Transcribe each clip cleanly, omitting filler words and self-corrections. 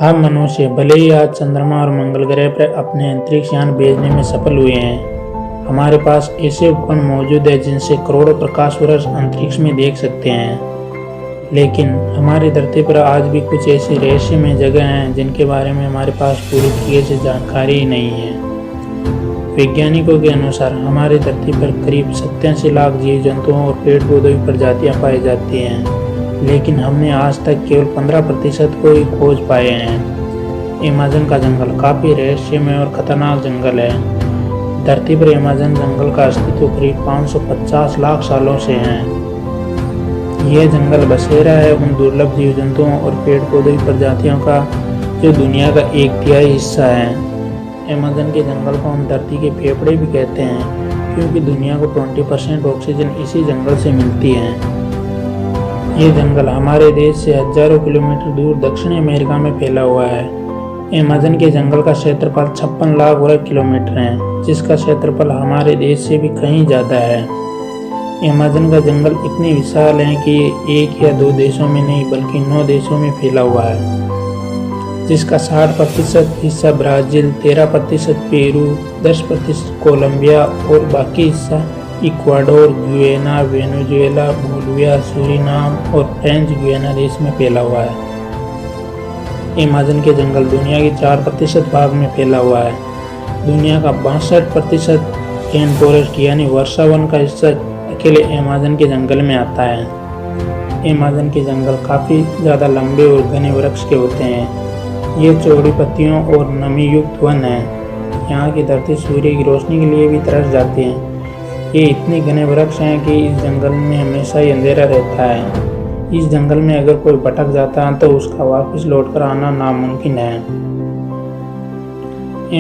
हम मनुष्य भले ही आज चंद्रमा और मंगल ग्रह पर अपने अंतरिक्ष यान भेजने में सफल हुए हैं। हमारे पास ऐसे उपकरण मौजूद हैं जिनसे करोड़ों प्रकाश वर्ष अंतरिक्ष में देख सकते हैं, लेकिन हमारी धरती पर आज भी कुछ ऐसी रहस्यमय जगह हैं जिनके बारे में हमारे पास पूरी तरीके से जानकारी ही नहीं है। वैज्ञानिकों के अनुसार हमारी धरती पर करीब 87 लाख जीव जंतुओं और पेड़ पौधों की प्रजातियां पाई जाती हैं, लेकिन हमने आज तक केवल 15% को ही खोज पाए हैं। अमेज़न का जंगल काफ़ी रहस्यमय और खतरनाक जंगल है। धरती पर अमेज़न जंगल का अस्तित्व करीब 550 लाख सालों से है। यह जंगल बसेरा है उन दुर्लभ जीव जंतुओं और पेड़ पौधों की प्रजातियों का जो दुनिया का 1/3 हिस्सा है। अमेज़न के जंगल को हम धरती के फेफड़े भी कहते हैं, क्योंकि दुनिया को 20% ऑक्सीजन इसी जंगल से मिलती है। ये जंगल हमारे देश से हजारों किलोमीटर दूर दक्षिण अमेरिका में फैला हुआ है। अमेज़न के जंगल का क्षेत्रफल 56 लाख वर्ग किलोमीटर है, जिसका क्षेत्रफल हमारे देश से भी कहीं ज़्यादा है। अमेज़न का जंगल इतने विशाल है कि एक या दो देशों में नहीं बल्कि 9 देशों में फैला हुआ है, जिसका 60% हिस्सा ब्राज़ील, 13% पेरू, 10% कोलंबिया और बाकी हिस्सा Ecuador, Guyana, Venezuela, Bolivia, Suriname और फ्रेंच गुयाना देश में फैला हुआ है। अमेज़न के जंगल दुनिया के 4% भाग में फैला हुआ है। दुनिया का 62% रेन फॉरेस्ट यानी वर्षा वन का हिस्सा अकेले अमेज़न के जंगल में आता है। अमेज़न के जंगल काफ़ी ज़्यादा लंबे और घने वृक्ष के होते हैं। ये चौड़ी पत्तियों और नमी युक्त वन है। यहाँ की धरती सूर्य की रोशनी के लिए भी तरस जाती है। ये इतने घने वृक्ष हैं कि इस जंगल में हमेशा ही अंधेरा रहता है। इस जंगल में अगर कोई भटक जाता है तो उसका वापस लौटकर आना नामुमकिन है।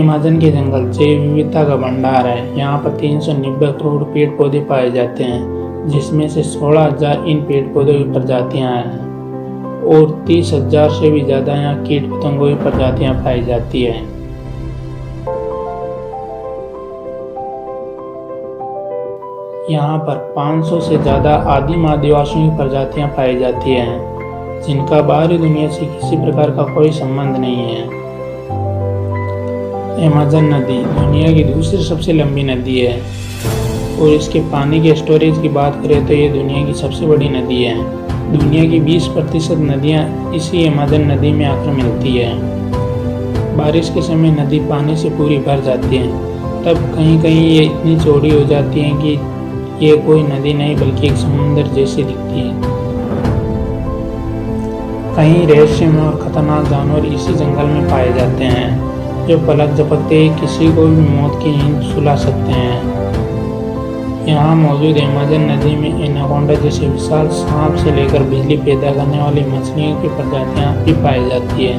अमेज़न के जंगल जैव विविधता का भंडार है। यहाँ पर 390 करोड़ पेड़ पौधे पाए जाते हैं, जिसमें से 16,000 इन पेड़ पौधों की प्रजातियाँ हैं और 30,000 से भी ज़्यादा यहाँ कीट पतंगों की प्रजातियाँ पाई जाती हैं। यहाँ पर 500 से ज़्यादा आदिम आदिवासियों की प्रजातियाँ पाई जाती हैं, जिनका बाहरी दुनिया से किसी प्रकार का कोई संबंध नहीं है। अमेज़न नदी दुनिया की दूसरी सबसे लंबी नदी है और इसके पानी के स्टोरेज की बात करें तो ये दुनिया की सबसे बड़ी नदी है। दुनिया की 20% नदियाँ इसी अमेज़न नदी में आकर मिलती है। बारिश के समय नदी पानी से पूरी भर जाती है, तब कहीं कहीं ये इतनी चौड़ी हो जाती है कि ये कोई नदी नहीं बल्कि एक समुद्र जैसी दिखती है। कई रहस्यमय और खतरनाक जानवर इसी जंगल में पाए जाते हैं, जो पलक झपकते ही किसी को भी मौत की नींद सुला सकते हैं। यहाँ मौजूद अमेज़न नदी में एनाकोंडा जैसे विशाल सांप से लेकर बिजली पैदा करने वाली मछलियों की प्रजातियाँ भी पाई जाती है।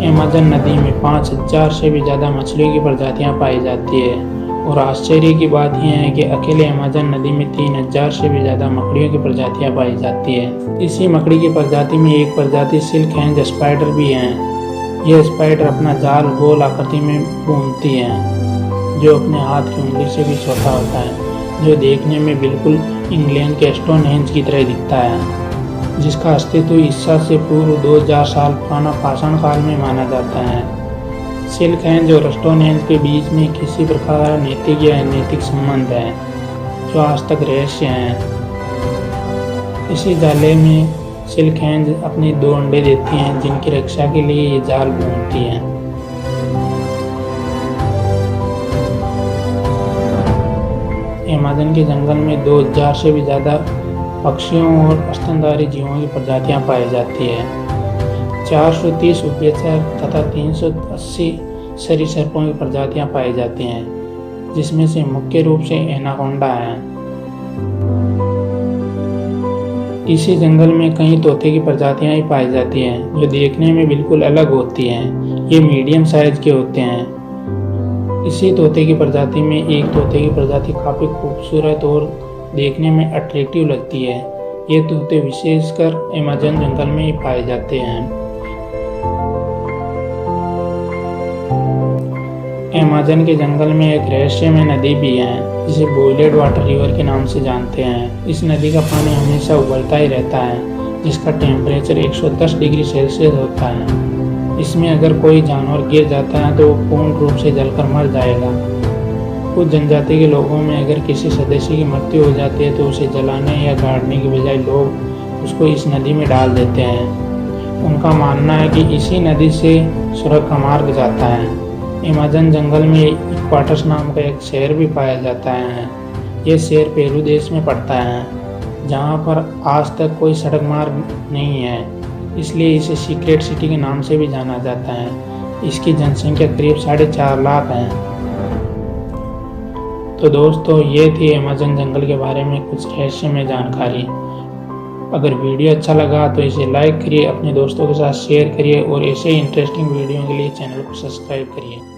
अमेज़न नदी में 5,000 से भी ज़्यादा मछलियों की प्रजातियाँ पाई जाती है और आश्चर्य की बात यह है कि अकेले अमेज़न नदी में 3,000 से भी ज़्यादा मकड़ियों की प्रजातियाँ पाई जाती है। इसी मकड़ी की प्रजाति में एक प्रजाति सिल्क हैंज स्पाइडर भी है। यह स्पाइडर अपना जाल गोल आकृति में बुनती है, जो अपने हाथ की उंगली से भी छोटा होता है, जो देखने में बिल्कुल इंग्लैंड के स्टोनहेंज की तरह दिखता है, जिसका अस्तित्व ईसा से पूर्व 2000 साल पुराना पाषाण काल में माना जाता है। सिल्क हैंज और स्टोनहेंज के बीच में किसी प्रकार का नैतिक या अनैतिक संबंध है, जो आज तक रहस्य है। इसी जाले में सिल्क हैंज अपने 2 अंडे देती हैं, जिनकी रक्षा के लिए ये जाल बुनती हैं। अमेज़न के जंगल में 2000 से भी ज़्यादा पक्षियों और स्तनधारी जीवों की प्रजातियां पाई जाती है। 430 उभयचर तथा 380 सरीसृपों की प्रजातियां पाई जाती हैं, जिसमें से मुख्य रूप से एनाकोंडा है। इसी जंगल में कई तोते की प्रजातियां ही पाई जाती हैं, जो देखने में बिल्कुल अलग होती हैं। ये मीडियम साइज के होते हैं। इसी तोते की प्रजाति में एक तोते की प्रजाति काफ़ी खूबसूरत और देखने में अट्रैक्टिव लगती है। ये तोते विशेषकर अमेज़न जंगल में ही पाए जाते हैं। अमेज़न के जंगल में एक रहस्यमय नदी भी है, जिसे बॉयलेड वाटर रिवर के नाम से जानते हैं। इस नदी का पानी हमेशा उबलता ही रहता है, जिसका टेम्परेचर 110 डिग्री सेल्सियस होता है। इसमें अगर कोई जानवर गिर जाता है तो वो पूर्ण रूप से जलकर मर जाएगा। कुछ जनजाति के लोगों में अगर किसी सदस्य की मृत्यु हो जाती है तो उसे जलाने या गाड़ने की बजाय लोग उसको इस नदी में डाल देते हैं। उनका मानना है कि इसी नदी से स्वर्ग का मार्ग जाता है। अमेज़न जंगल में इक्वाटस नाम का एक शहर भी पाया जाता है। यह शहर पेरू देश में पड़ता है, जहाँ पर आज तक कोई सड़क मार्ग नहीं है, इसलिए इसे सीक्रेट सिटी के नाम से भी जाना जाता है। इसकी जनसंख्या करीब 4.5 लाख है। तो दोस्तों, ये थी अमेज़न जंगल के बारे में कुछ रहस्यमय जानकारी। अगर वीडियो अच्छा लगा तो इसे लाइक करिए, अपने दोस्तों के साथ शेयर करिए और ऐसे ही इंटरेस्टिंग वीडियो के लिए चैनल को सब्सक्राइब करिए।